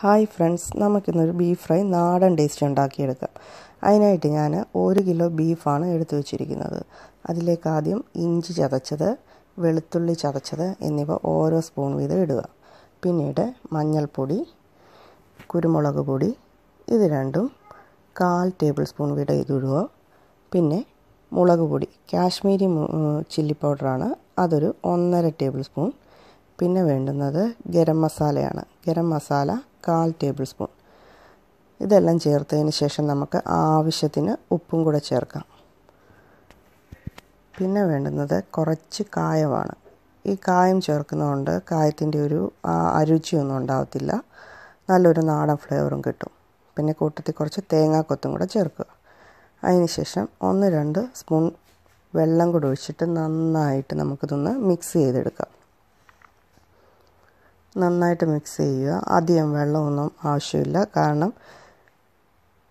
Hi friends, നമുക്കിന്നൊരു beef fry നാടൻ taste ഉണ്ടാക്കിയെടുക്കാം. അതിനായിട്ട് ഞാൻ 1 കിലോ ബീഫാണ് എടുത്തു വച്ചിരിക്കുന്നത്. അതിലേക്ക് ആദ്യം ഇഞ്ചി ചതച്ചത്, വെളുത്തുള്ളി ചതച്ചത് എന്നിവ ഓരോ സ്പൂൺ വീതം ഇടുക. പിന്നീട് മഞ്ഞൾപ്പൊടി, കുരുമുളക് പൊടി ഇത് രണ്ടും 1/4 ടേബിൾ സ്പൂൺ വീതം ഇതിടുക. പിന്നെ മുളക് പൊടി, കാശ്മീരി ചില്ലി പൗഡറാണ്, അതൊരു 1.5 ടേബിൾ സ്പൂൺ. പിന്നെ വേണ്ടുന്നത് ഗരം മസാലയാണ്. Garam masala 1/4 table spoon. ഇതെല്ലാം ചേർത്തതിന് ശേഷം നമുക്ക് ആവശ്യത്തിന് ഉപ്പും കൂടെ ചേർക്കാം. പിന്നെ വേണ്ടുന്നത് കുറച്ച് കായമാണ്. ഈ കായം ചേർക്കുന്നതുകൊണ്ട് കായത്തിൻ്റെ ഒരു അരുചിയൊന്നും ഉണ്ടാകത്തില്ല, നല്ലൊരു നാടൻ ഫ്ലേവറും കിട്ടും. പിന്നെ കൂട്ടത്തിൽ കുറച്ച് തേങ്ങാക്കൊത്തും കൂടെ ചേർക്കുക. അതിനുശേഷം 1-2 സ്പൂൺ വെള്ളം കൂടെ ഒഴിച്ചിട്ട് നന്നായിട്ട് നമുക്കിതൊന്ന് മിക്സ് ചെയ്തെടുക്കാം. നന്നായിട്ട് മിക്സ് ചെയ്യുക. അധികം വെള്ളമൊന്നും ആവശ്യമില്ല, കാരണം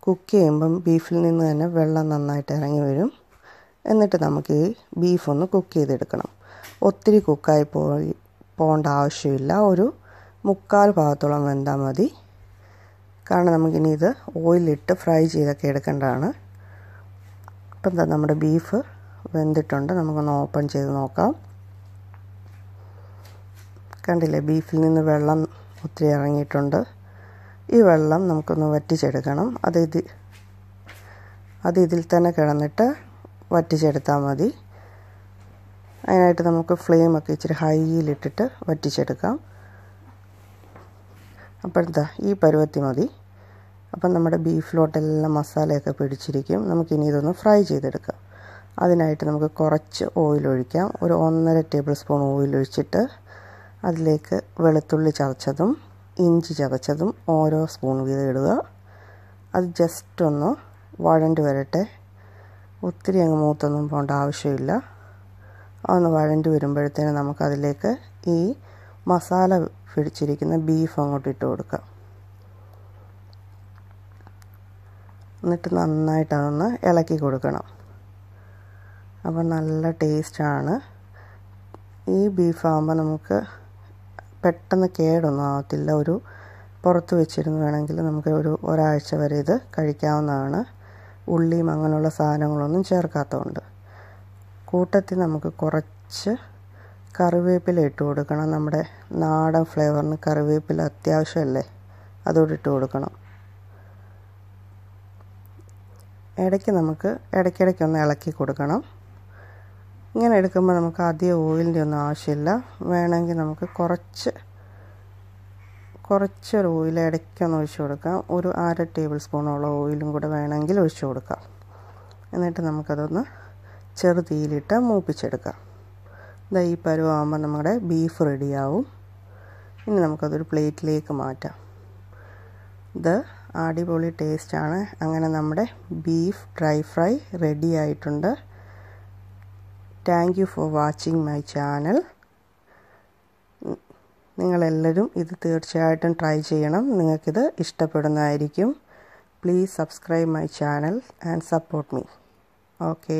കുക്ക് ചെയ്യുമ്പം ബീഫിൽ നിന്ന് തന്നെ വെള്ളം നന്നായിട്ട് ഇറങ്ങി വരും. എന്നിട്ട് നമുക്ക് ഈ ബീഫ് ഒന്ന് കുക്ക് ചെയ്തെടുക്കണം. ഒത്തിരി കുക്കായി പോകേണ്ട ആവശ്യമില്ല, ഒരു 3/4 ഭാഗത്തോളം വെന്താൽ മതി. കാരണം നമുക്കിനി ഇത് ഓയിലിട്ട് ഫ്രൈ ചെയ്തൊക്കെ എടുക്കേണ്ടതാണ്. ഇപ്പം നമ്മുടെ ബീഫ് വെന്തിട്ടുണ്ട്. നമുക്കൊന്ന് ഓപ്പൺ ചെയ്ത് നോക്കാം. കണ്ടില്ലേ, ബീഫിൽ നിന്ന് വെള്ളം ഒത്തിരി ഇറങ്ങിയിട്ടുണ്ട്. ഈ വെള്ളം നമുക്കൊന്ന് വറ്റിച്ചെടുക്കണം. അത് ഇതിൽ തന്നെ കിടന്നിട്ട് വറ്റിച്ചെടുത്താൽ മതി. അതിനായിട്ട് നമുക്ക് ഫ്ലെയിമൊക്കെ ഇച്ചിരി ഹൈയിലിട്ടിട്ട് വറ്റിച്ചെടുക്കാം. അപ്പോഴത്തെ ഈ പരുവത്തി മതി. അപ്പം നമ്മുടെ ബീഫിലോട്ടെല്ലാം മസാലയൊക്കെ പിടിച്ചിരിക്കും. നമുക്കിനി ഇതൊന്ന് ഫ്രൈ ചെയ്തെടുക്കാം. അതിനായിട്ട് നമുക്ക് കുറച്ച് ഓയിൽ ഒഴിക്കാം. ഒരു 1.5 ടേബിൾ സ്പൂൺ ഓയിൽ ഒഴിച്ചിട്ട് അതിലേക്ക് വെളുത്തുള്ളി ചതച്ചതും ഇഞ്ചി ചതച്ചതും ഓരോ സ്പൂൺ വീതം ഇടുക. അത് ജസ്റ്റ് ഒന്ന് വഴണ്ട് വരട്ടെ. ഒത്തിരി അങ്ങ് മൂത്തൊന്നും പോകേണ്ട ആവശ്യമില്ല. അതൊന്ന് വഴണ്ട് വരുമ്പോഴത്തേന് നമുക്കതിലേക്ക് ഈ മസാല പിടിച്ചിരിക്കുന്ന ബീഫ് അങ്ങോട്ട് ഇട്ട് കൊടുക്കാം. എന്നിട്ട് നന്നായിട്ട് അതൊന്ന് ഇളക്കി കൊടുക്കണം. അപ്പം നല്ല ടേസ്റ്റാണ്. ഈ ബീഫാകുമ്പോൾ നമുക്ക് പെട്ടെന്ന് കേടൊന്നും ആകത്തില്ല. ഒരു പുറത്ത് വെച്ചിരുന്ന് വേണമെങ്കിൽ നമുക്ക് ഒരാഴ്ച വരെ ഇത് കഴിക്കാവുന്നതാണ്. ഉള്ളിയും അങ്ങനെയുള്ള സാധനങ്ങളൊന്നും ചേർക്കാത്തതുകൊണ്ട്. കൂട്ടത്തിൽ നമുക്ക് കുറച്ച് കറിവേപ്പില ഇട്ട് കൊടുക്കണം. നമ്മുടെ നാടൻ ഫ്ലേവറിന് കറിവേപ്പില അത്യാവശ്യമല്ലേ, അതോടെ ഇട്ട് കൊടുക്കണം. ഇടയ്ക്കിടയ്ക്കൊന്ന് ഇളക്കി കൊടുക്കണം. ഇങ്ങനെ എടുക്കുമ്പോൾ നമുക്ക് അധികം ഓയിലിൻ്റെ ഒന്നും ആവശ്യമില്ല. വേണമെങ്കിൽ നമുക്ക് കുറച്ചൊരു ഓയിൽ ഇടയ്ക്കൊന്ന് ഒഴിച്ചു കൊടുക്കാം. ഒരു 1/2 ടേബിൾ സ്പൂണോളം ഓയിലും കൂടെ വേണമെങ്കിൽ ഒഴിച്ചു കൊടുക്കാം. എന്നിട്ട് നമുക്കതൊന്ന് ചെറുതീയിലിട്ട് മൂപ്പിച്ചെടുക്കാം. ഈ പരുവാകുമ്പോൾ നമ്മുടെ ബീഫ് റെഡിയാവും. ഇനി നമുക്കതൊരു പ്ലേറ്റിലേക്ക് മാറ്റാം. ഇത് അടിപൊളി ടേസ്റ്റാണ്. അങ്ങനെ നമ്മുടെ ബീഫ് ഡ്രൈ ഫ്രൈ റെഡി ആയിട്ടുണ്ട്. Thank you for watching my channel. നിങ്ങളെല്ലാവരും ഇത് തീർച്ചയായിട്ടും ട്രൈ ചെയ്യണം. നിങ്ങൾക്കിത് ഇഷ്ടപ്പെടുന്നതായിരിക്കും. Please subscribe my channel and support me. Okay.